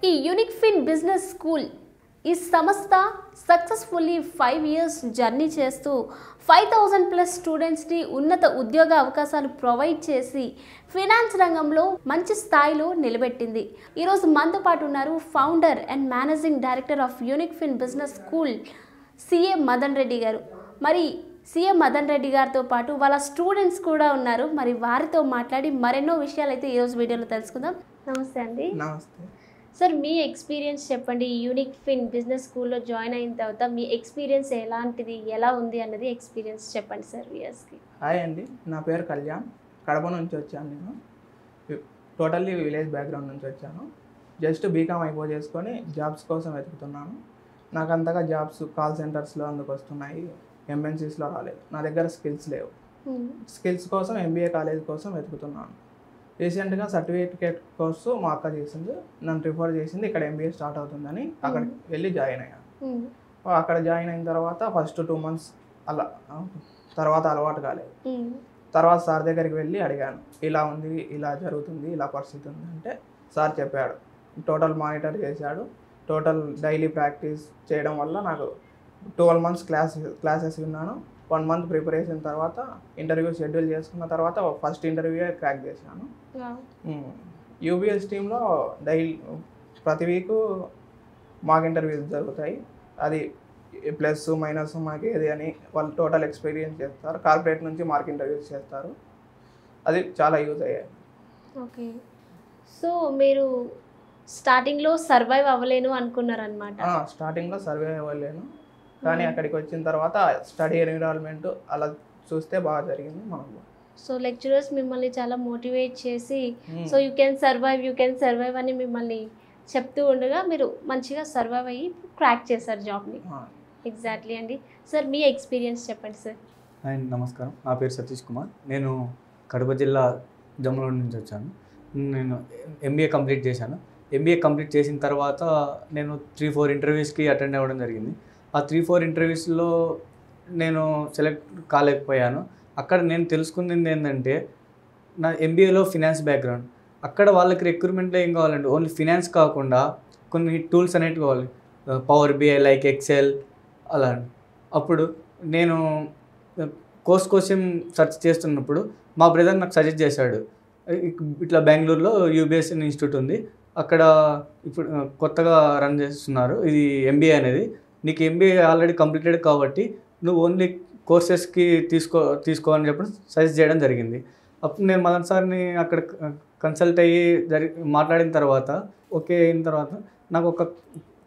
ఈ unique fin business school ఈ సంస్థ సక్సెస్ఫుల్లీ 5 years జర్నీ చేస్తూ 5000+ స్టూడెంట్స్ని ఉన్నత ఉద్యోగ అవకాశాలు ప్రొవైడ్ చేసి ఫినాన్స్ రంగంలో మంచి స్థాయిలో నిలబెట్టింది. ఈరోజు మనతో పాటు ఉన్నారు founder and managing director of unique fin business school CA Madan Reddy garu. మరి సిఏ మదన్ రెడ్డి గారితో పాటు వాళ్ళ స్టూడెంట్స్ కూడా ఉన్నారు. మరి వారితో మాట్లాడి మరెన్నో విషయాలు అయితే ఈరోజు వీడియోలో తెలుసుకుందాం. నమస్తే అండి. నమస్తే సార్, మీ ఎక్స్పీరియన్స్ చెప్పండి. యూనిక్ ఫిన్ బిజినెస్ స్కూల్లో జాయిన్ అయిన తర్వాత మీ ఎక్స్పీరియన్స్ ఎలాంటిది, ఎలా ఉంది అన్నది ఎక్స్పీరియన్స్ చెప్పండి సార్ వ్యూయర్స్కి. హాయ్ అండి, నా పేరు కళ్యాణ్. కడప నుంచి వచ్చాను. నేను టోటల్లీ విలేజ్ బ్యాక్గ్రౌండ్ నుంచి వచ్చాను. జస్ట్ బీకామ్ చేసుకొని జాబ్స్ కోసం వెతుకుతున్నాను. నాకు అంతగా జాబ్స్ కాల్ సెంటర్స్లో అందుకు వస్తున్నాయి, ఎంఎన్సీస్లో రాలేదు. నా దగ్గర స్కిల్స్ లేవు. స్కిల్స్ కోసం ఎంబీఏ కాలేజ్ కోసం వెతుకుతున్నాను. రీసెంట్గా సర్టిఫికేట్ కోర్సు మా అక్క చేసింది, నన్ను రిఫర్ చేసింది. ఇక్కడ ఎంబీఏ స్టార్ట్ అవుతుందని అక్కడికి వెళ్ళి జాయిన్ అయ్యాను. అక్కడ జాయిన్ అయిన తర్వాత ఫస్ట్ 2 months అలా, తర్వాత అలవాటు కాలేదు. తర్వాత సార్ దగ్గరికి వెళ్ళి అడిగాను, ఇలా ఉంది, ఇలా జరుగుతుంది, ఇలా పరిస్థితి ఉంది అంటే సార్ చెప్పాడు. టోటల్ మానిటర్ చేశాడు. టోటల్ డైలీ ప్రాక్టీస్ చేయడం వల్ల నాకు 12 months క్లాసెస్ విన్నాను. 1 month ప్రిపరేషన్ తర్వాత ఇంటర్వ్యూ షెడ్యూల్ చేసుకున్న తర్వాత ఫస్ట్ ఇంటర్వ్యూ క్రాక్ చేశాను. యూబీఎస్ టీంలో ప్రతి వీక్ మాకు ఇంటర్వ్యూస్ జరుగుతాయి. అది ప్లస్ మైనస్ మాకు ఏది అని వాళ్ళు టోటల్ ఎక్స్పీరియన్స్ చేస్తారు. కార్పొరేట్ నుంచి మార్క్ ఇంటర్వ్యూస్ చేస్తారు. అది చాలా యూజ్ అయ్యాయి. ఓకే, సో మీరు స్టార్టింగ్లో సర్వైవ్ అవ్వలేను అనుకున్నారనమాట. స్టార్టింగ్లో సర్వైవ్ అవ్వలేను, కానీ అక్కడికి వచ్చిన తర్వాత స్టడీ ఎన్విరాన్మెంట్ అలా చూస్తే బాగా జరిగింది మనకు. సో లెక్చరర్స్ మిమ్మల్ని చాలా మోటివేట్ చేసి సో యూ కెన్ సర్వైవ్ అని మిమ్మల్ని చెప్తూ ఉండగా మీరు మంచిగా సర్వైవ్ అయ్యి క్రాక్ చేశారు జాబ్ని. ఎగ్జాక్ట్లీ అండి. సార్, మీ ఎక్స్పీరియన్స్ చెప్పండి సార్. అండ్ నమస్కారం, నా పేరు సతీష్ కుమార్. నేను కడప జిల్లా జమ్మలూరు నుంచి వచ్చాను. నేను ఎంబీఏ కంప్లీట్ చేశాను. ఎంబీఏ కంప్లీట్ చేసిన తర్వాత నేను 3-4 ఇంటర్వ్యూస్కి అటెండ్ అవ్వడం జరిగింది. ఆ 3-4 ఇంటర్వ్యూస్లో నేను సెలెక్ట్ కాలేకపోయాను. అక్కడ నేను తెలుసుకున్నది ఏంటంటే, నా ఎంబీఏలో ఫినాన్స్ బ్యాక్గ్రౌండ్. అక్కడ వాళ్ళకి రిక్రూట్మెంట్లో ఏం కావాలంటే ఓన్లీ ఫినాన్స్ కాకుండా కొన్ని టూల్స్ అనేవి కావాలి, పవర్ బిఐ లైక్ ఎక్సెల్ అలా. అప్పుడు నేను కోర్స్ కోసం సెర్చ్ చేస్తున్నప్పుడు మా బ్రదర్ నాకు సజెస్ట్ చేశాడు, ఇట్లా బెంగళూరులో యూబీఎస్ ఇన్స్టిట్యూట్ ఉంది, అక్కడ ఇప్పుడు కొత్తగా రన్ చేస్తున్నారు ఇది ఎంబీఏ అనేది. నీకు ఎంబీఏ ఆల్రెడీ కంప్లీటెడ్ కాబట్టి నువ్వు ఓన్లీ కోర్సెస్కి తీసుకో అని చెప్పి సజెస్ట్ చేయడం జరిగింది. అప్పుడు నేను మదన్ సార్ని అక్కడ కన్సల్ట్ అయ్యి మాట్లాడిన తర్వాత ఓకే అయిన తర్వాత నాకు ఒక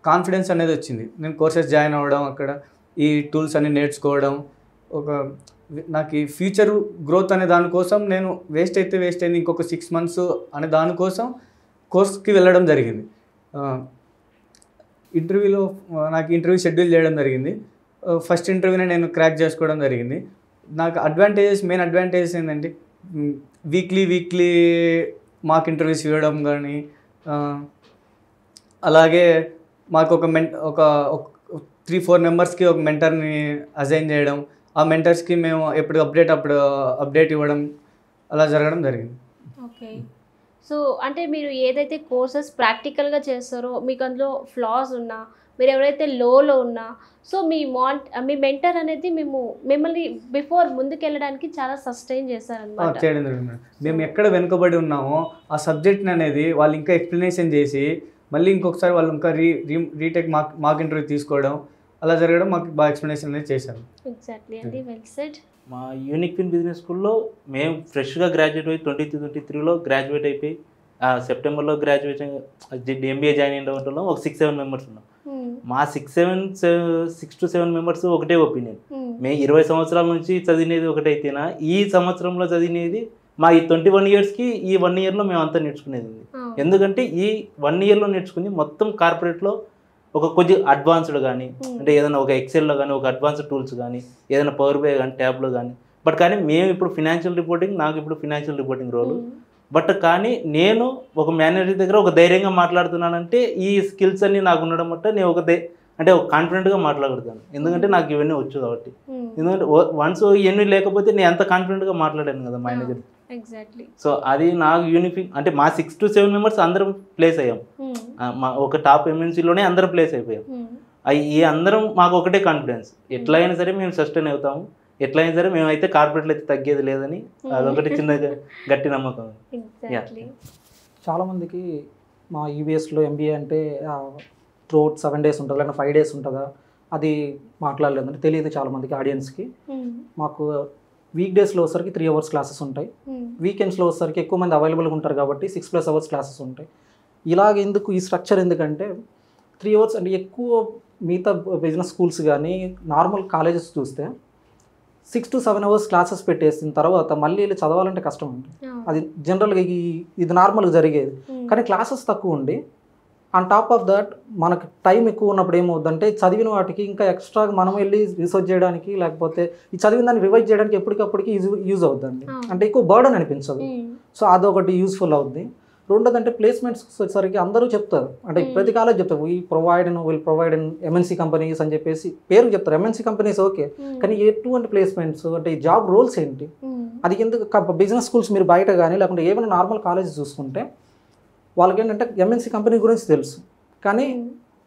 కాన్ఫిడెన్స్ అనేది వచ్చింది. నేను కోర్సెస్ జాయిన్ అవ్వడం, అక్కడ ఈ టూల్స్ అన్ని నేర్చుకోవడం, నాకు ఈ ఫ్యూచర్ గ్రోత్ అనే దానికోసం నేను వేస్ట్ అయింది ఇంకొక 6 months అనే దానికోసం కోర్స్కి వెళ్ళడం జరిగింది. ఇంటర్వ్యూలో నాకు ఇంటర్వ్యూ షెడ్యూల్ చేయడం జరిగింది. ఫస్ట్ ఇంటర్వ్యూనే నేను క్రాక్ చేసుకోవడం జరిగింది. నాకు మెయిన్ అడ్వాంటేజెస్ ఏంటంటే వీక్లీ మాకు ఇంటర్వ్యూస్ ఇవ్వడం కానీ, అలాగే మాకు ఒక 3-4 మెంబర్స్కి ఒక మెంటర్ని అసైన్ చేయడం, ఆ మెంటర్స్కి మేము ఎప్పుడు అప్డేట్ ఇవ్వడం అలా జరగడం జరిగింది. ఓకే, సో అంటే మీరు ఏదైతే కోర్సెస్ ప్రాక్టికల్గా చేస్తారో మీకు అందులో ఫ్లాస్ ఉన్నా, మీరు ఎవరైతే లోలో ఉన్నా, సో మీ మెంటర్ అనేది మిమ్మల్ని ముందుకెళ్ళడానికి చాలా సస్టైన్ చేస్తారనమాట. చేయడం జరిగింది. మేము ఎక్కడ వెనుకబడి ఉన్నామో ఆ సబ్జెక్ట్ని అనేది వాళ్ళు ఇంకా ఎక్స్ప్లెనేషన్ చేసి మళ్ళీ ఇంకొకసారి వాళ్ళు ఇంకా రీటేక్ మాక్ ఇంటర్వ్యూ తీసుకోవడం అలా జరగడం మాకు బాగా ఎక్స్ప్లెనేషన్ అనేది చేశారు. ఎగ్జాక్ట్లీ అండి, వెల్ సెడ్. మా యూనిక్ ఫిన్ బిజినెస్ స్కూల్లో మేము ఫ్రెష్గా గ్రాడ్యుయేట్ అయ్యి 2023లో గ్రాడ్యుయేట్ అయిపోయి సెప్టెంబర్లో గ్రాడ్యుయేషన్ ఎంబీఏ జాయిన్ అయిన వాళ్ళం ఒక 6-7 members ఉన్నాం. మా 6 to 7 members ఒకటే ఒపీనియన్. మేము 20 సంవత్సరాల నుంచి చదివినది ఒకటైతేనా, ఈ సంవత్సరంలో చదివినది మా ఈ 21 yearsకి ఈ 1 yearలో మేము అంతా నేర్చుకునేది ఉంది. ఎందుకంటే ఈ 1 yearలో నేర్చుకుంది మొత్తం కార్పొరేట్లో ఒక కొద్దిగా అడ్వాన్స్డ్ కానీ, అంటే ఏదైనా ఒక ఎక్సెల్లో కానీ, ఒక అడ్వాన్స్డ్ టూల్స్ కానీ, ఏదైనా పవర్ బై కానీ, ట్యాబ్లో కానీ. కానీ మేము ఇప్పుడు నాకు ఇప్పుడు ఫినాన్షియల్ రిపోర్టింగ్ రోలు. కానీ నేను ఒక మేనేజర్ దగ్గర ఒక ధైర్యంగా మాట్లాడుతున్నానంటే ఈ స్కిల్స్ అన్నీ నాకు ఉండడం బట్ట నేను అంటే ఒక కాన్ఫిడెంట్గా మాట్లాడగలుగుతాను. ఎందుకంటే నాకు ఇవన్నీ వచ్చు కాబట్టి. ఎందుకంటే వన్స్ ఇవన్నీ లేకపోతే నేను ఎంత కాన్ఫిడెంట్గా మాట్లాడాను కదా మేనేజర్. ఎగ్జాక్ట్లీ. సో అది నాకు యూనిఫిక్ అంటే మా 6 to 7 members అందరం ప్లేస్ అయ్యాం. ఒక టాప్ ఎంఎన్సీలోనే అందరం ప్లేస్ అయిపోయాం. ఈ అందరం మాకు ఒకటే కాన్ఫిడెన్స్, ఎట్లా అయినా సరే మేము సస్టైన్ అవుతాము, ఎట్లా అయినా సరే మేమైతే కార్పొరేట్లు అయితే తగ్గేది లేదని అదొకటి చిన్న గట్టి నమ్మకం. చాలామందికి మా యూబీఎస్లో ఎంబీఏ అంటే త్రూఅవుట్ 7 days ఉంటుందా లేకపోతే 5 days ఉంటుందా అది మాట్లాడలేదంటే తెలియదు చాలామందికి ఆడియన్స్కి. మాకు వీక్ డేస్లో వచ్చేసరికి 3 hours క్లాసెస్ ఉంటాయి, వీకెండ్స్లో వచ్చేసరికి ఎక్కువ మంది అవైలబుల్గా ఉంటారు కాబట్టి 6+ hours క్లాసెస్ ఉంటాయి. ఇలాగ ఎందుకు ఈ స్ట్రక్చర్ ఎందుకంటే 3 hours అంటే ఎక్కువ మిగతా బిజినెస్ స్కూల్స్ కానీ నార్మల్ కాలేజెస్ చూస్తే 6 to 7 hours క్లాసెస్ పెట్టేసిన తర్వాత మళ్ళీ వీళ్ళు చదవాలంటే కష్టం అండి. అది జనరల్గా ఇది నార్మల్గా జరిగేది, కానీ క్లాసెస్ తక్కువ ఉండి ఆన్ టాప్ ఆఫ్ దట్ మనకు టైం ఎక్కువ ఉన్నప్పుడు ఏమవుతుందంటే చదివిన వాటికి ఇంకా ఎక్స్ట్రాగా మనం వెళ్ళి రీసెర్చ్ చేయడానికి లేకపోతే ఈ చదివిన దాన్ని రివైజ్ చేయడానికి ఎప్పటికప్పటికి యూజ్ అవుతుందండి, అంటే ఎక్కువ బర్డన్ అనిపించదు. సో అదొకటి యూస్ఫుల్ అవుద్ది. రెండోది అంటే ప్లేస్మెంట్స్ వచ్చేసరికి అందరూ చెప్తారు, అంటే ప్రతి కాలేజ్ చెప్తారు will provide in MNC companies అని చెప్పేసి పేరు చెప్తారు. ఎంఎన్సీ కంపెనీస్ ఓకే, కానీ ఎటువంటి ప్లేస్మెంట్స్ అంటే జాబ్ రోల్స్ ఏంటి, అది ఎందుకు బిజినెస్ స్కూల్స్ మీరు బయట కానీ లేకుంటే ఏమైనా నార్మల్ కాలేజెస్ చూసుకుంటే వాళ్ళకి ఏంటంటే ఎంఎన్సీ కంపెనీ గురించి తెలుసు, కానీ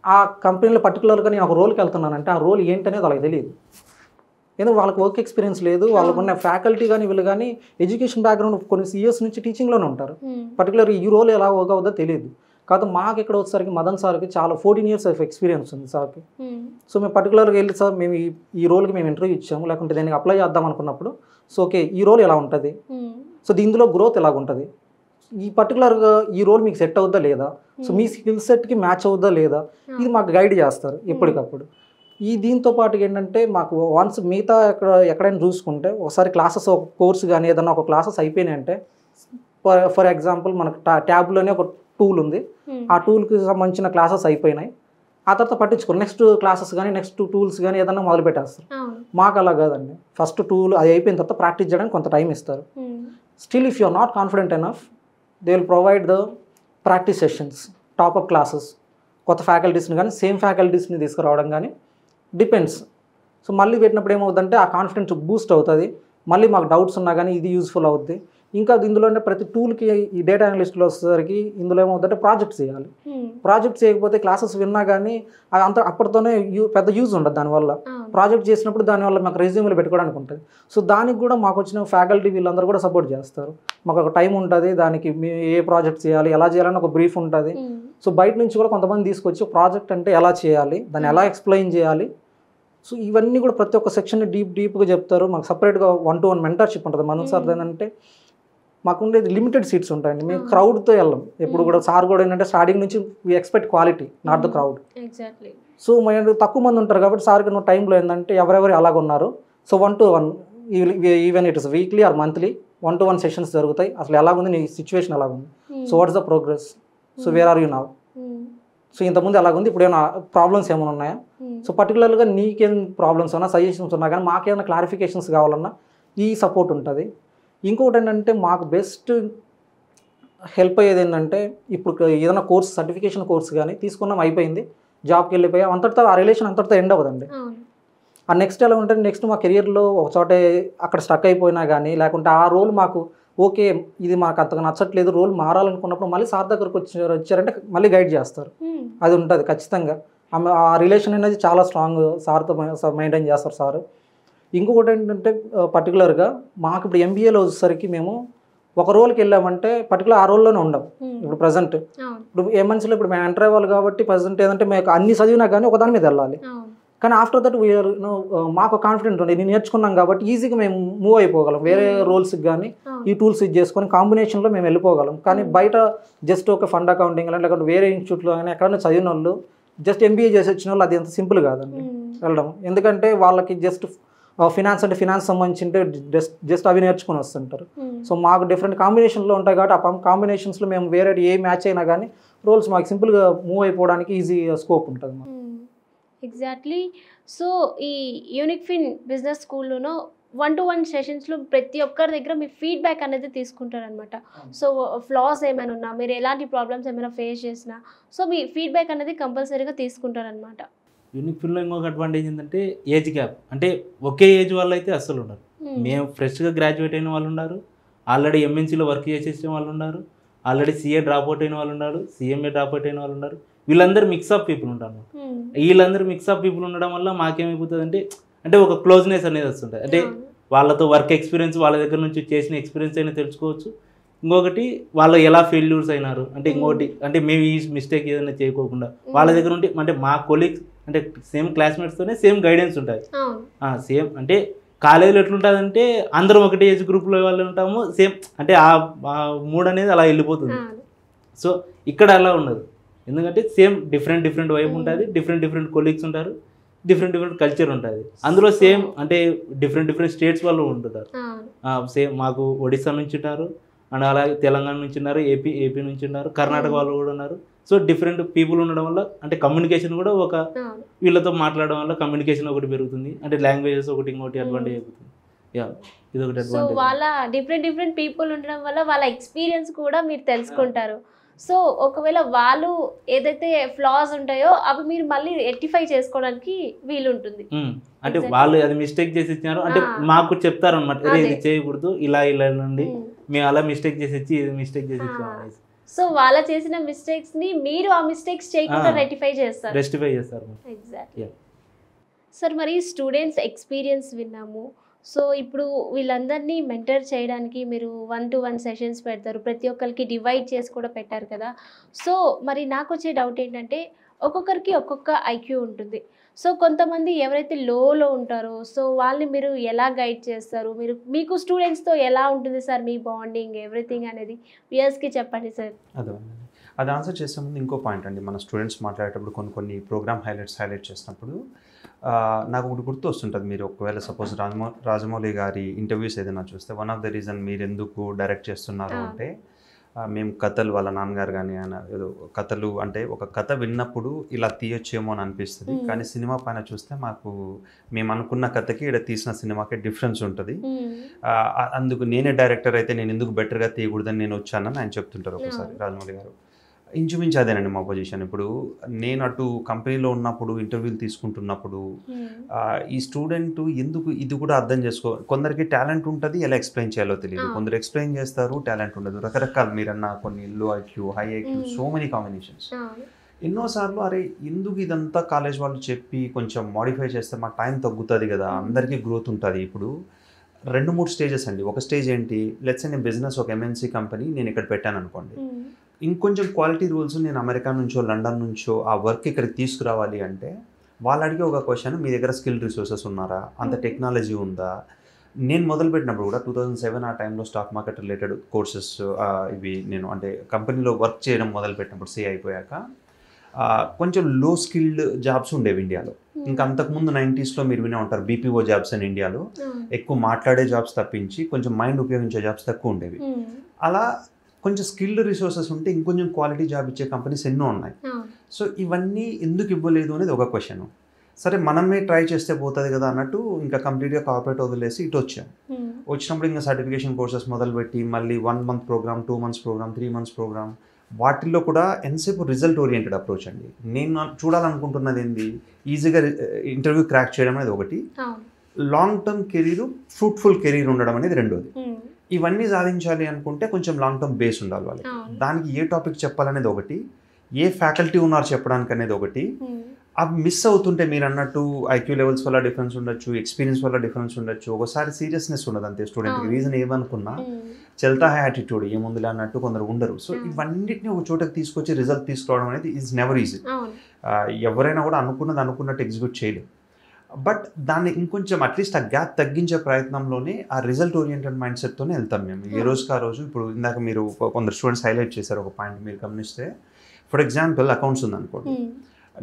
ఆ కంపెనీలో పర్టికులర్గా నేను ఒక రోల్కి వెళ్తున్నానంటే ఆ రోల్ ఏంటనేది వాళ్ళకి తెలియదు, ఎందుకంటే వాళ్ళకి వర్క్ ఎక్స్పీరియన్స్ లేదు. వాళ్ళకున్న ఫ్యాకల్టీ కానీ వీళ్ళు కానీ ఎడ్యుకేషన్ బ్యాక్గ్రౌండ్ కొన్ని ఇయర్స్ నుంచి టీచింగ్లోనే ఉంటారు, పర్టికులర్ ఈ రోల్ ఎలా వర్క్ అవుతుందో తెలియదు. కాకపోతే మాకు ఇక్కడ వచ్చేసరికి మదన్ సార్కి చాలా 14 years ఆఫ్ ఎక్స్పీరియన్స్ ఉంది సార్కి. సో మేము పర్టికులర్గా వెళ్ళి సార్ మేము ఈ రోల్కి మేము ఇంటర్వ్యూ ఇచ్చాము లేకుంటే దీనికి అప్లై చేద్దాం అనుకున్నప్పుడు సో ఓకే ఈ రోల్ ఎలా ఉంటుంది, సో దీనిలో గ్రోత్ ఎలాగ ఉంటుంది, ఈ పర్టికులర్గా ఈ రోల్ మీకు సెట్ అవుద్దా లేదా, సో మీ స్కిల్ సెట్కి మ్యాచ్ అవుద్దా లేదా, ఇది మాకు గైడ్ చేస్తారు ఎప్పటికప్పుడు. దీంతో పాటు ఏంటంటే మాకు వన్స్ మిగతా ఎక్కడైనా చూసుకుంటే ఒకసారి క్లాసెస్ ఒక కోర్సు కానీ ఏదైనా ఒక క్లాసెస్ అయిపోయినాయి అంటే ఫర్ ఎగ్జాంపుల్ మనకు ట్యాబ్లోనే ఒక టూల్ ఉంది, ఆ టూల్కి సంబంధించిన క్లాసెస్ అయిపోయినాయి, ఆ తర్వాత పట్టించుకోరు నెక్స్ట్ క్లాసెస్ కానీ నెక్స్ట్ టూల్స్ కానీ ఏదైనా మొదలు పెట్టేస్తారు. మాకు అలా కాదండి, ఫస్ట్ టూల్ అది అయిపోయిన తర్వాత ప్రాక్టీస్ చేయడానికి కొంత టైం ఇస్తారు. Still if you are not confident enough they will provide the practice sessions, top up classes, కొత్త ఫ్యాకల్టీస్ని కానీ సేమ్ ఫ్యాకల్టీస్ని తీసుకురావడం కానీ డిపెండ్స్. సో మళ్ళీ పెట్టినప్పుడు ఏమవుతుందంటే ఆ కాన్ఫిడెన్స్ బూస్ట్ అవుతుంది, మళ్ళీ మాకు డౌట్స్ ఉన్నా కానీ ఇది యూస్ఫుల్ అవుద్ది. ఇంకా ఇందులో ప్రతి టూల్కి ఈ డేటా అనలిస్ట్లో వచ్చేసరికి ఇందులో ఏమవుతుందంటే ప్రాజెక్ట్ చేయాలి, ప్రాజెక్ట్ చేయకపోతే క్లాసెస్ విన్నా కానీ అది అంత అప్పటితోనే పెద్ద యూజ్ ఉండదు దానివల్ల. ప్రాజెక్ట్ చేసినప్పుడు దానివల్ల మాకు రెజ్యూమ్లు పెట్టుకోవడానికి ఉంటుంది. సో దానికి కూడా మాకు వచ్చిన ఫ్యాకల్టీ వీళ్ళందరూ కూడా సపోర్ట్ చేస్తారు. మాకు ఒక టైం ఉంటుంది, దానికి ఏ ప్రాజెక్ట్ చేయాలి ఎలా చేయాలని ఒక బ్రీఫ్ ఉంటుంది. సో బయట నుంచి కూడా కొంతమంది తీసుకొచ్చి ప్రాజెక్ట్ అంటే ఎలా చేయాలి, దాన్ని ఎలా ఎక్స్ప్లెయిన్ చేయాలి, సో ఇవన్నీ కూడా ప్రతి ఒక్క సెక్షన్ డీప్గా చెప్తారు. మాకు సపరేట్గా 1-to-1 మెంటర్షిప్ ఉంటుంది. మన సార్ ఏంటంటే మాకు ఉండేది లిమిటెడ్ సీట్స్ ఉంటాయండి, మేము క్రౌడ్తో వెళ్ళాం ఎప్పుడు కూడా. సార్ కూడా ఏంటంటే స్టార్టింగ్ నుంచి we expect quality not the crowd. So మేము తక్కువ మంది ఉంటారు కాబట్టి సార్కి నువ్వు టైంలో ఏంటంటే ఎవరెవరు అలాగ ఉన్నారు, so 1-to-1 even it is weekly or monthly 1-to-1 sessions జరుగుతాయి. అసలు ఎలాగుంది నీ సిచ్యువేషన్ ఎలాగుంది, so what's the progress, so where are you now, so ఇంతకుముందు ఎలాగుంది, ఇప్పుడు ఏమైనా ప్రాబ్లమ్స్ ఏమైనా ఉన్నాయా, సో పర్టికులర్గా నీకేం ప్రాబ్లమ్స్ ఉన్నా సజెషన్స్ ఉన్నా కానీ మాకేమైనా క్లారిఫికేషన్స్ కావాలన్నా ఈ సపోర్ట్ ఉంటుంది. ఇంకొకటి ఏంటంటే మాకు బెస్ట్ హెల్ప్ అయ్యేది ఏంటంటే ఇప్పుడు ఏదైనా కోర్స్ సర్టిఫికేషన్ కోర్స్ కానీ తీసుకున్నాం అయిపోయింది, జాబ్కి వెళ్ళిపోయాం, అంతటితో ఆ రిలేషన్ అంతటితో ఎండ్ అవ్వదండి. ఆ నెక్స్ట్ ఎలా ఉంటే నెక్స్ట్ మా కెరియర్లో ఒక చోటే అక్కడ స్టక్ అయిపోయినా కానీ లేకుంటే ఆ రోల్ మాకు ఓకే ఇది మాకు అంతగా నచ్చట్లేదు రోల్ మారాలనుకున్నప్పుడు మళ్ళీ సార్ దగ్గరకు వచ్చారంటే మళ్ళీ గైడ్ చేస్తారు, అది ఉంటుంది ఖచ్చితంగా. ఆ రిలేషన్ అనేది చాలా స్ట్రాంగ్ సార్తో మెయింటైన్ చేస్తారు సార్. ఇంకొకటి ఏంటంటే పర్టికులర్గా మాకు ఇప్పుడు ఎంబీఏలో వచ్చేసరికి మేము ఒక రోల్కి వెళ్ళామంటే పర్టికులర్ ఆ రోల్లోనే ఉండం. ఇప్పుడు ప్రజెంట్ ఇప్పుడు ఎంఎన్సీలో ఇప్పుడు మేము ఎంటర్ అవ్వాలి కాబట్టి ప్రజెంట్ ఏదంటే మేము అన్ని చదివినా కానీ ఒక దాని మీద వెళ్ళాలి, కానీ ఆఫ్టర్ దట్ వీఆర్ మాకు కాన్ఫిడెంట్ ఉండే నేను నేర్చుకున్నాం కాబట్టి ఈజీగా మేము మూవ్ అయిపోగలం, వేరే రోల్స్కి కానీ ఈ టూల్స్ యూజ్ చేసుకొని కాంబినేషన్లో మేము వెళ్ళిపోగలం. కానీ బయట జస్ట్ ఒక ఫండ్ అకౌంటింగ్ లేకపోతే వేరే ఇన్స్టిట్యూట్లో కానీ ఎక్కడైనా చదివిన వాళ్ళు జస్ట్ ఎంబీఏ చేసి వచ్చిన వాళ్ళు అది అంత సింపుల్ కాదండి వెళ్ళడం, ఎందుకంటే వాళ్ళకి జస్ట్ ఫినాన్స్ అంటే ఫినాన్స్ సంబంధించి జస్ట్ అవి నేర్చుకుని వస్తుంటారు. సో మాకు డిఫరెంట్ కాంబినేషన్లో ఉంటాయి కాబట్టి ఆ కాంబినేషన్స్లో మేము వేరే ఏ మ్యాచ్ అయినా కానీ రోల్స్ మాకు సింపుల్గా మూవ్ అయిపోవడానికి ఈజీ స్కోప్ ఉంటుంది మాకు. ఎగ్జాక్ట్లీ. సో ఈ యూనిక్ ఫిన్ బిజినెస్ స్కూల్లోనో 1-to-1 సెషన్స్లో ప్రతి ఒక్కరి దగ్గర మీ ఫీడ్బ్యాక్ అనేది తీసుకుంటారనమాట. సో ఫ్లాస్ ఏమైనా ఉన్నా మీరు ఎలాంటి ప్రాబ్లమ్స్ ఏమైనా ఫేస్ చేసినా సో మీ ఫీడ్బ్యాక్ అనేది కంపల్సరీగా తీసుకుంటారనమాట. యూనిక్ ఫిన్లో ఇంకొక అడ్వాంటేజ్ ఏంటంటే ఏజ్ గ్యాప్, అంటే ఒకే ఏజ్ వాళ్ళు అయితే అస్సలు ఉన్నారు. మేము ఫ్రెష్గా గ్రాడ్యుయేట్ అయిన వాళ్ళు ఉన్నారు, ఆల్రెడీ ఎంఎన్సీలో వర్క్ చేసేసిన వాళ్ళు ఉన్నారు, ఆల్రెడీ సీఏ డ్రాప్ అవుట్ అయిన వాళ్ళు ఉన్నారు, CMA డ్రాప్ అవుట్ అయిన వాళ్ళు ఉన్నారు. వీళ్ళందరూ మిక్స్ ఆఫ్ పీపుల్ ఉంటారు. వీళ్ళందరూ మిక్స్ ఆఫ్ పీపుల్ ఉండడం వల్ల మాకేమైపోతుంది అంటే ఒక క్లోజ్నెస్ అనేది వస్తుంటుంది. అంటే వాళ్ళతో వర్క్ ఎక్స్పీరియన్స్, వాళ్ళ దగ్గర నుంచి చేసిన ఎక్స్పీరియన్స్ అయినా తెలుసుకోవచ్చు. ఇంకొకటి వాళ్ళు ఎలా ఫెయిల్యూర్స్ అయినారు అంటే ఇంకోటి అంటే మేము ఈ మిస్టేక్ ఏదైనా చేయకోకుండా వాళ్ళ దగ్గర ఉంటే అంటే మా కొలీగ్స్ అంటే సేమ్ క్లాస్మేట్స్తోనే సేమ్ గైడెన్స్ ఉంటుంది. సేమ్ అంటే కాలేజీలో ఎట్లుంటుందంటే అందరం ఒకటే ఏజ్ గ్రూప్లో వాళ్ళు ఉంటాము, సేమ్ అంటే ఆ మూడ్ అనేది అలా వెళ్ళిపోతుంది. సో ఇక్కడ అలా ఉండదు, ఎందుకంటే సేమ్ డిఫరెంట్ వైబ్ ఉంటుంది, డిఫరెంట్ కొలీగ్స్ ఉంటారు, డిఫరెంట్ కల్చర్ ఉంటుంది. అందులో సేమ్ అంటే డిఫరెంట్ స్టేట్స్ వాళ్ళు ఉంటున్నారు. సేమ్ మాకు ఒడిస్సా నుంచి ఉంటారు, అండ్ అలాగే తెలంగాణ నుంచి ఉన్నారు, ఏపీ నుంచి ఉన్నారు, కర్ణాటక వాళ్ళు కూడా ఉన్నారు. సో డిఫరెంట్ పీపుల్ ఉండడం వల్ల అంటే కమ్యూనికేషన్ కూడా ఒక వీళ్ళతో మాట్లాడడం వల్ల కమ్యూనికేషన్ ఒకటి పెరుగుతుంది, అంటే లాంగ్వేజెస్ ఒకటి ఇంకోటి అడ్వాంటేజ్ అవుతుంది. ఇది ఒకటి సో వాళ్ళ డిఫరెంట్ పీపుల్ ఉండడం వల్ల వాళ్ళ ఎక్స్పీరియన్స్ కూడా మీరు తెలుసుకుంటారు. సో ఒకవేళ వాళ్ళు ఏదైతే ఫ్లాస్ ఉంటాయో అవి మీరు మళ్ళీ రెక్టిఫై చేసుకోవడానికి వీలుంటుంది. అంటే వాళ్ళు అది మిస్టేక్ చేసి ఇచ్చినారు అంటే మాకు చెప్తారు అనమాట, ఇది చేయకూడదు, ఇలా నుండి మేము అలా మిస్టేక్ చేసి ఇచ్చి ఇది మిస్టేక్ చేసి ఇచ్చాము. సో వాళ్ళ చేసిన మిస్టేక్స్ ని మీరు ఆ మిస్టేక్స్ చేయకుండా రెక్టిఫై చేస్తారు. Exactly sir. మరి స్టూడెంట్స్ ఎక్స్పీరియన్స్ విన్నాము. సో ఇప్పుడు వీళ్ళందరినీ మెంటర్ చేయడానికి మీరు 1-to-1 సెషన్స్ పెడతారు, ప్రతి ఒక్కరికి డివైడ్ చేసి కూడా పెట్టారు కదా. సో మరి నాకు వచ్చే డౌట్ ఏంటంటే ఒక్కొక్కరికి ఒక్కొక్క ఐక్యూ ఉంటుంది. సో కొంతమంది ఎవరైతే లోలో ఉంటారో సో వాళ్ళని మీరు ఎలా గైడ్ చేస్తారు, మీకు స్టూడెంట్స్తో ఎలా ఉంటుంది సార్ మీ బాండింగ్ ఎవ్రీథింగ్ అనేది వ్యూయర్స్కి చెప్పండి సార్. అది ఆన్సర్ చేసే ముందు ఇంకో పాయింట్ అండి, మన స్టూడెంట్స్ మాట్లాడేటప్పుడు కొన్ని ప్రోగ్రామ్ హైలైట్ చేసినప్పుడు నాకు ఒకటి గుర్తు వస్తుంటుంది. మీరు ఒకవేళ సపోజ్ రాజమౌళి గారి ఇంటర్వ్యూస్ ఏదైనా చూస్తే వన్ ఆఫ్ ద రీజన్ మీరు ఎందుకు డైరెక్ట్ చేస్తున్నారు అంటే మేము కథలు వాళ్ళ నాన్నగారు కానీ ఆయన ఏదో కథలు అంటే ఒక కథ విన్నప్పుడు ఇలా తీయొచ్చేమో అని అనిపిస్తుంది, కానీ సినిమా పైన చూస్తే మాకు మేము అనుకున్న కథకి ఇక్కడ తీసిన సినిమాకి డిఫరెన్స్ ఉంటుంది. అందుకు నేనే డైరెక్టర్ అయితే నేను ఎందుకు బెటర్గా తీయకూడదని నేను వచ్చానని ఆయన చెప్తుంటారు ఒకసారి రాజమౌళి గారు. ఇంచుమించు అదేనండి మా పొజిషన్. ఇప్పుడు నేను అటు కంపెనీలో ఉన్నప్పుడు ఇంటర్వ్యూలు తీసుకుంటున్నప్పుడు ఈ స్టూడెంట్ ఎందుకు ఇది కూడా అర్థం కొందరికి టాలెంట్ ఉంటుంది, ఎలా ఎక్స్ప్లెయిన్ చేయాలో తెలియదు, కొందరు ఎక్స్ప్లెయిన్ చేస్తారు, టాలెంట్ ఉండదు, రకరకాలు మీరన్న కొన్ని low IQ high IQ so many combinations. ఎన్నోసార్లు అరే ఎందుకు ఇదంతా కాలేజ్ వాళ్ళు చెప్పి కొంచెం మాడిఫై చేస్తే మా టైం తగ్గుతుంది కదా, అందరికీ గ్రోత్ ఉంటుంది. ఇప్పుడు 2-3 స్టేజెస్ అండి. ఒక స్టేజ్ ఏంటి, లెట్స్ నేను బిజినెస్ ఒక MNC కంపెనీ నేను ఇక్కడ పెట్టాను అనుకోండి, ఇంకొంచెం క్వాలిటీ రూల్స్ నేను అమెరికా నుంచో లండన్ నుంచో ఆ వర్క్ ఇక్కడికి తీసుకురావాలి అంటే వాళ్ళు అడిగే ఒక క్వశ్చన్, మీ దగ్గర స్కిల్ రిసోర్సెస్ ఉన్నారా, అంత టెక్నాలజీ ఉందా. నేను మొదలుపెట్టినప్పుడు కూడా 2007 ఆ టైంలో స్టాక్ మార్కెట్ రిలేటెడ్ కోర్సెస్ ఇవి నేను అంటే కంపెనీలో వర్క్ చేయడం మొదలుపెట్టినప్పుడు CA అయిపోయాక కొంచెం లో స్కిల్డ్ జాబ్స్ ఉండేవి ఇండియాలో. ఇంకా అంతకుముందు 90sలో మీరు వినే ఉంటారు BPO జాబ్స్ అని ఇండియాలో, ఎక్కువ మాట్లాడే జాబ్స్ తప్పించి కొంచెం మైండ్ ఉపయోగించే జాబ్స్ తక్కువ ఉండేవి. అలా కొంచెం స్కిల్డ్ రిసోర్సెస్ ఉంటే ఇంకొంచెం క్వాలిటీ జాబ్ ఇచ్చే కంపెనీస్ ఎన్నో ఉన్నాయి. సో ఇవన్నీ ఎందుకు ఇవ్వలేదు అనేది ఒక క్వశ్చన్. సరే మనమే ట్రై చేస్తే పోతుంది కదా అన్నట్టు ఇంకా కంప్లీట్గా కార్పొరేట్ వదిలేసి ఇటు వచ్చాం. వచ్చినప్పుడు ఇంకా సర్టిఫికేషన్ కోర్సెస్ మొదలుపెట్టి మళ్ళీ 1 month program, 2 months program, 3 months program, వాటిల్లో కూడా ఫ్రూట్ఫుల్ రిజల్ట్ ఓరియంటెడ్ అప్రోచ్ అండి. నేను చూడాలనుకుంటున్నది ఏంది, ఈజీగా ఇంటర్వ్యూ క్రాక్ చేయడం అనేది ఒకటి, long term career fruitful career ఉండడం అనేది రెండోది. ఇవన్నీ సాధించాలి అనుకుంటే కొంచెం లాంగ్ టర్మ్ బేస్ ఉండాలి వాళ్ళకి. దానికి ఏ టాపిక్ చెప్పాలనేది ఒకటి, ఏ ఫ్యాకల్టీ ఉన్నారు చెప్పడానికి అనేది ఒకటి. అవి మిస్ అవుతుంటే మీరు అన్నట్టు ఐక్యూ లెవెల్స్ వల్ల డిఫరెన్స్ ఉండొచ్చు, ఎక్స్పీరియన్స్ వల్ల డిఫరెన్స్ ఉండొచ్చు, ఒకసారి సీరియస్నెస్ ఉండదు అంతే స్టూడెంట్కి. రీజన్ ఏమనుకున్నా చల్తా హై యాటిట్యూడ్ ఏముందిలే అన్నట్టు కొందరు ఉండరు. సో ఇవన్నిటిని ఒక చోటకి తీసుకొచ్చి రిజల్ట్ తీసుకురావడం అనేది ఈజ్ నెవర్ ఈజీ. ఎవరైనా కూడా అనుకున్నట్టు ఎగ్జిక్యూట్ చేయలేదు. బట్ దాన్ని ఇంకొంచెం అట్లీస్ట్ ఆ గ్యాప్ తగ్గించే ప్రయత్నంలోనే ఆ రిజల్ట్ ఓరియంటెడ్ మైండ్ సెట్తోనే వెళ్తాం మేము ఏ రోజుకి ఆ రోజు. ఇప్పుడు ఇందాక మీరు కొందరు స్టూడెంట్స్ హైలైట్ చేశారు ఒక పాయింట్, మీరు గమనిస్తే ఫర్ ఎగ్జాంపుల్ అకౌంట్స్ ఉందనుకోండి,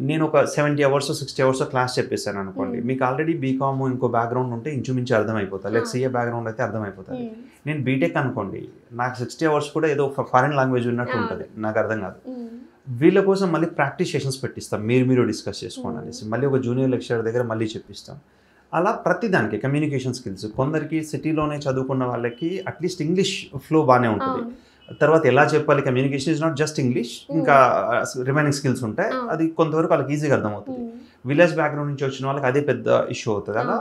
నేను ఒక 70 hours 60 hours క్లాస్ చెప్పేస్తాను అనుకోండి, మీకు ఆల్రెడీ బీకామ్ ఇంకో బ్యాక్గ్రౌండ్ ఉంటే ఇంచుమించు అర్థమైపోతుంది, లేక CA బ్యాక్గ్రౌండ్ అయితే అర్థమైపోతుంది. నేను బీటెక్ అనుకోండి, నాకు 60 hours కూడా ఏదో ఫారిన్ లాంగ్వేజ్ ఉన్నట్టు ఉంటుంది, నాకు అర్థం కాదు. వీళ్ళ కోసం మళ్ళీ ప్రాక్టీస్ సెషన్స్ పెట్టిస్తాం, మీరు డిస్కస్ చేసుకోండి అనేసి మళ్ళీ ఒక జూనియర్ లెక్చరర్ దగ్గర మళ్ళీ చెప్పిస్తాం. అలా ప్రతిదానికి కమ్యూనికేషన్ స్కిల్స్, కొందరికి సిటీలోనే చదువుకున్న వాళ్ళకి అట్లీస్ట్ ఇంగ్లీష్ ఫ్లో బాగానే ఉంటుంది, తర్వాత ఎలా చెప్పాలి communication is not just English, ఇంకా రిమైనింగ్ స్కిల్స్ ఉంటాయి, అది కొంతవరకు వాళ్ళకి ఈజీగా అర్థమవుతుంది. విలేజ్ బ్యాక్గ్రౌండ్ నుంచి వచ్చిన వాళ్ళకి అదే పెద్ద ఇష్యూ అవుతుంది. అలా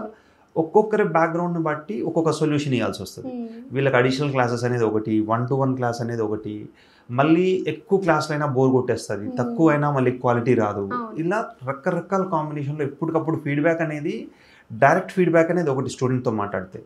ఒక్కొక్కరి బ్యాక్గ్రౌండ్ని బట్టి ఒక్కొక్క సొల్యూషన్ ఇవ్వాల్సి వస్తుంది. వీళ్ళకి అడిషనల్ క్లాసెస్ అనేది ఒకటి, 1-to-1 క్లాస్ అనేది ఒకటి, మళ్ళీ ఎక్కువ క్లాసులు అయినా బోర్ కొట్టేస్తుంది, తక్కువ అయినా మళ్ళీ క్వాలిటీ రాదు. ఇలా రకరకాల కాంబినేషన్లో ఎప్పటికప్పుడు ఫీడ్బ్యాక్ అనేది, డైరెక్ట్ ఫీడ్బ్యాక్ అనేది ఒకటి స్టూడెంట్తో మాట్లాడితే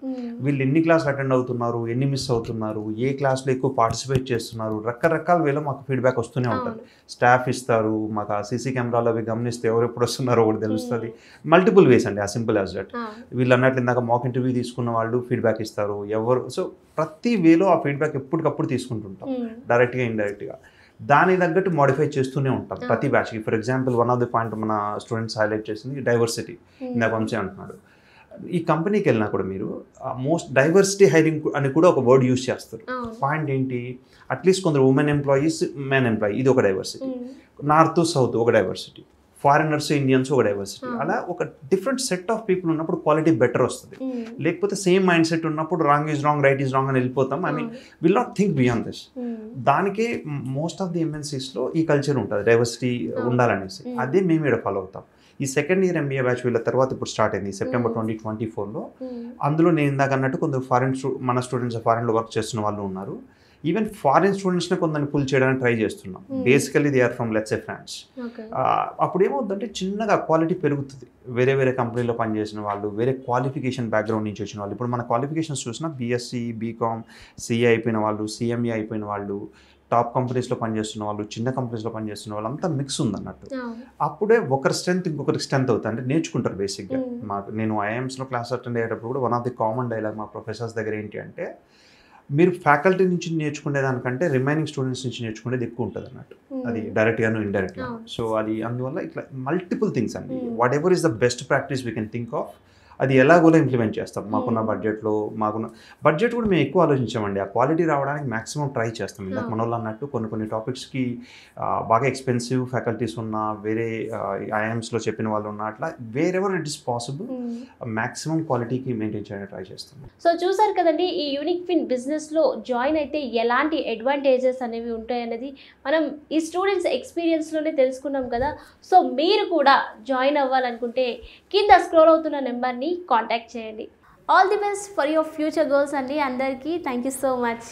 వీళ్ళు ఎన్ని క్లాసులు అటెండ్ అవుతున్నారు, ఎన్ని మిస్ అవుతున్నారు, ఏ క్లాస్లో ఎక్కువ పార్టిసిపేట్ చేస్తున్నారు, రకరకాల వేలో మాకు ఫీడ్బ్యాక్ వస్తూనే ఉంటుంది. స్టాఫ్ ఇస్తారు, మాకు ఆ సీసీ కెమెరాలో అవి గమనిస్తే ఎవరు ఎప్పుడు వస్తున్నారో ఒకటి తెలుస్తుంది. మల్టిపుల్ వేస్ అండి, ఆ సింపుల్ యాజ్ దట్. వీళ్ళు అన్నట్లు ఇందాక మాక్ ఇంటర్వ్యూ తీసుకున్న వాళ్ళు ఫీడ్బ్యాక్ ఇస్తారు, ఎవరు. సో ప్రతి వేలో ఆ ఫీడ్బ్యాక్ ఎప్పటికప్పుడు తీసుకుంటుంటాం, డైరెక్ట్గా ఇండైరెక్ట్గా. దానికి తగ్గట్టు మోడిఫై చేస్తూనే ఉంటాం ప్రతి బ్యాచ్కి. For example one of the point మన స్టూడెంట్స్ హైలైట్ చేసింది డైవర్సిటీ. ఇందాక వంశీ అంటున్నాడు, ఈ కంపెనీకి వెళ్ళినా కూడా మీరు మోస్ట్ డైవర్సిటీ హైరింగ్ అని కూడా ఒక వర్డ్ యూజ్ చేస్తారు. పాయింట్ ఏంటి, అట్లీస్ట్ కొందరు ఉమెన్ ఎంప్లాయీస్, మెన్ ఎంప్లాయీ, ఇది ఒక డైవర్సిటీ. నార్త్ సౌత్ ఒక డైవర్సిటీ, ఫారినర్స్ ఇండియన్స్ ఒక డైవర్సిటీ. అలా ఒక డిఫరెంట్ సెట్ ఆఫ్ పీపుల్ ఉన్నప్పుడు క్వాలిటీ బెటర్ వస్తుంది. లేకపోతే సేమ్ మైండ్ సెట్ ఉన్నప్పుడు wrong is wrong, right is wrong అని వెళ్ళిపోతాం. I mean will not think beyond this. దానికే మోస్ట్ ఆఫ్ ది ఎంఎన్సీస్లో ఈ కల్చర్ ఉంటుంది, డైవర్సిటీ ఉండాలనేసి. అదే మేము ఇక్కడ ఫాలో అవుతాం. ఈ సెకండ్ ఇయర్ ఎంబీఏ బ్యాచ్ వీళ్ళ తర్వాత ఇప్పుడు స్టార్ట్ అయింది సెప్టెంబర్ 2024లో. అందులో నేను ఇందాక అన్నట్టు కొందరు మన స్టూడెంట్స్ ఫారెన్లో వర్క్ చేస్తున్న వాళ్ళు ఉన్నారు. ఈవెన్ ఫారిన్ స్టూడెంట్స్ని కొందరిని పుల్ చేయడానికి ట్రై చేస్తున్నాం. Basically they are from let's say France. అప్పుడు ఏమవుతుందంటే చిన్నగా క్వాలిటీ పెరుగుతుంది. వేరే వేరే కంపెనీలో పనిచేసిన వాళ్ళు, వేరే క్వాలిఫికేషన్ బ్యాక్గ్రౌండ్ నుంచి వచ్చిన వాళ్ళు. ఇప్పుడు మన క్వాలిఫికేషన్స్ చూసినా బీఎస్సీ, బీకామ్, సిఏ అయిపోయిన వాళ్ళు, సిఎంఏ అయిపోయిన వాళ్ళు, టాప్ కంపెనీస్లో పనిచేస్తున్న వాళ్ళు, చిన్న కంపెనీస్లో పనిచేస్తున్న వాళ్ళు, అంతా మిక్స్ ఉందన్నట్టు. అప్పుడే ఒకరి స్ట్రెంత్ ఇంకొకరికి స్ట్రెంత్ అవుతుంది, అంటే నేర్చుకుంటారు బేసిక్గా. నేను ఐఐఎమ్స్లో క్లాస్ అటెండ్ అయ్యేటప్పుడు కూడా one of the common dialogue మా ప్రొఫెసర్స్ దగ్గర ఏంటి అంటే, మీరు ఫ్యాకల్టీ నుంచి నేర్చుకునేదానికంటే రిమైనింగ్ స్టూడెంట్స్ నుంచి నేర్చుకునేది ఎక్కువ ఉంటుంది అన్నట్టు. అది డైరెక్ట్గాను ఇండైరెక్ట్గా. సో అది అందువల్ల ఇట్లా మల్టిపుల్ థింగ్స్ అండి. What ever is the best practice we can think of, అది ఎలాగోలా ఇంప్లిమెంట్ చేస్తాం. మాకున్న బడ్జెట్లో, మాకున్న బడ్జెట్ కూడా మేము ఎక్కువ ఆలోచించామండి. ఆ క్వాలిటీ రావడానికి మ్యాక్సిమం ట్రై చేస్తాం. ఇందాక మన వాళ్ళు అన్నట్టు కొన్ని టాపిక్స్కి బాగా ఎక్స్పెన్సివ్ ఫ్యాకల్టీస్ ఉన్న, వేరే ఐఎమ్స్లో చెప్పిన వాళ్ళు ఉన్న, అట్లా wherever it is possible maximum క్వాలిటీకి మెయింటైన్ చేయడానికి ట్రై చేస్తాం. సో చూసారు కదండి, ఈ యూనిక్ ఫిన్ బిజినెస్లో జాయిన్ అయితే ఎలాంటి అడ్వాంటేజెస్ అనేవి ఉంటాయనేది మనం ఈ స్టూడెంట్స్ ఎక్స్పీరియన్స్లోనే తెలుసుకున్నాం కదా. సో మీరు కూడా జాయిన్ అవ్వాలనుకుంటే కింద స్క్రోల్ అవుతున్న నెంబర్ని కాంటాక్ట్ చేయండి. All the best for your future goals అండి. అందరికీ థ్యాంక్ యూ సో మచ్.